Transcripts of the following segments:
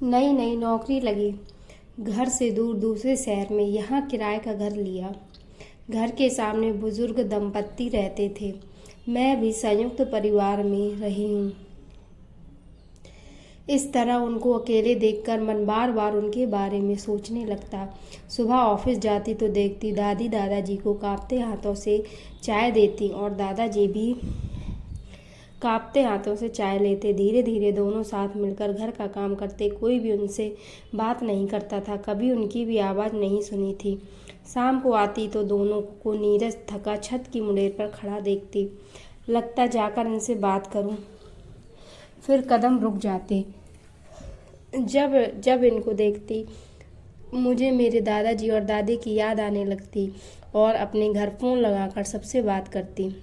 नई नई नौकरी लगी, घर से दूर दूसरे शहर में यहाँ किराए का घर लिया। घर के सामने बुजुर्ग दंपत्ति रहते थे। मैं भी संयुक्त परिवार में रही हूँ। इस तरह उनको अकेले देखकर मन बार बार उनके बारे में सोचने लगता। सुबह ऑफिस जाती तो देखती दादी दादाजी को कांपते हाथों से चाय देती और दादाजी भी कांपते हाथों से चाय लेते। धीरे धीरे दोनों साथ मिलकर घर का काम करते। कोई भी उनसे बात नहीं करता था, कभी उनकी भी आवाज़ नहीं सुनी थी। शाम को आती तो दोनों को नीरस थका छत की मुंडेर पर खड़ा देखती। लगता जाकर इनसे बात करूं, फिर कदम रुक जाते। जब जब इनको देखती मुझे मेरे दादाजी और दादी की याद आने लगती और अपने घर फ़ोन लगाकर सबसे बात करती।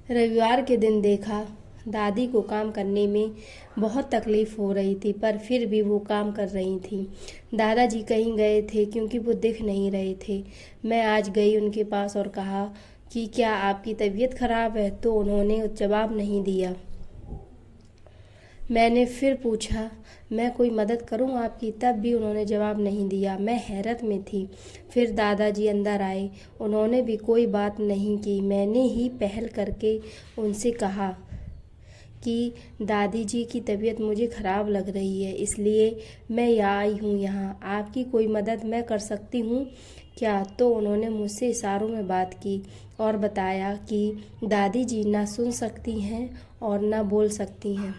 रविवार के दिन देखा, दादी को काम करने में बहुत तकलीफ़ हो रही थी, पर फिर भी वो काम कर रही थी। दादाजी कहीं गए थे क्योंकि वो दिख नहीं रहे थे। मैं आज गई उनके पास और कहा कि क्या आपकी तबीयत खराब है, तो उन्होंने जवाब नहीं दिया। मैंने फिर पूछा, मैं कोई मदद करूं आपकी, तब भी उन्होंने जवाब नहीं दिया। मैं हैरत में थी। फिर दादाजी अंदर आए, उन्होंने भी कोई बात नहीं की। मैंने ही पहल करके उनसे कहा कि दादी जी की तबीयत मुझे ख़राब लग रही है, इसलिए मैं आई हूँ यहाँ। आपकी कोई मदद मैं कर सकती हूँ क्या? तो उन्होंने मुझसे इशारों में बात की और बताया कि दादी जी ना सुन सकती हैं और ना बोल सकती हैं,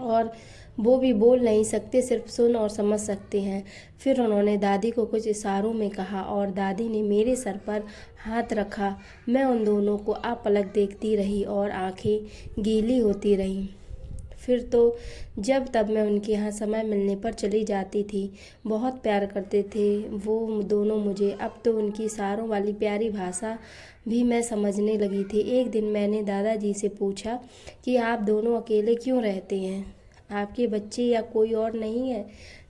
और वो भी बोल नहीं सकते, सिर्फ सुन और समझ सकते हैं। फिर उन्होंने दादी को कुछ इशारों में कहा और दादी ने मेरे सर पर हाथ रखा। मैं उन दोनों को अपलक देखती रही और आंखें गीली होती रहीं। फिर तो जब तब मैं उनके यहाँ समय मिलने पर चली जाती थी। बहुत प्यार करते थे वो दोनों मुझे। अब तो उनकी इशारों वाली प्यारी भाषा भी मैं समझने लगी थी। एक दिन मैंने दादाजी से पूछा कि आप दोनों अकेले क्यों रहते हैं, आपके बच्चे या कोई और नहीं है?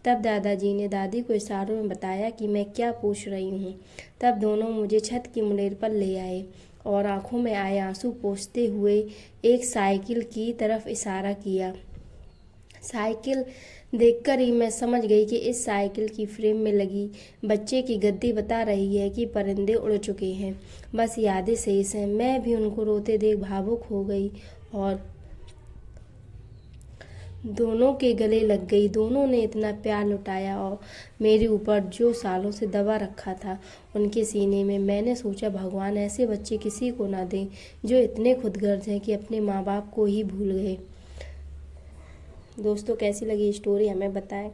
तब दादाजी ने दादी को इशारों में बताया कि मैं क्या पूछ रही हूँ। तब दोनों मुझे छत की मुंडेर पर ले आए और आंखों में आए आंसू पोंछते हुए एक साइकिल की तरफ इशारा किया। साइकिल देखकर ही मैं समझ गई कि इस साइकिल की फ्रेम में लगी बच्चे की गद्दी बता रही है कि परिंदे उड़ चुके हैं, बस यादें शेष हैं। मैं भी उनको रोते देख भावुक हो गई और दोनों के गले लग गई। दोनों ने इतना प्यार लुटाया और मेरे ऊपर जो सालों से दबा रखा था उनके सीने में। मैंने सोचा भगवान ऐसे बच्चे किसी को ना दें जो इतने खुदगर्ज हैं कि अपने माँ बाप को ही भूल गए। दोस्तों कैसी लगी स्टोरी हमें बताएं।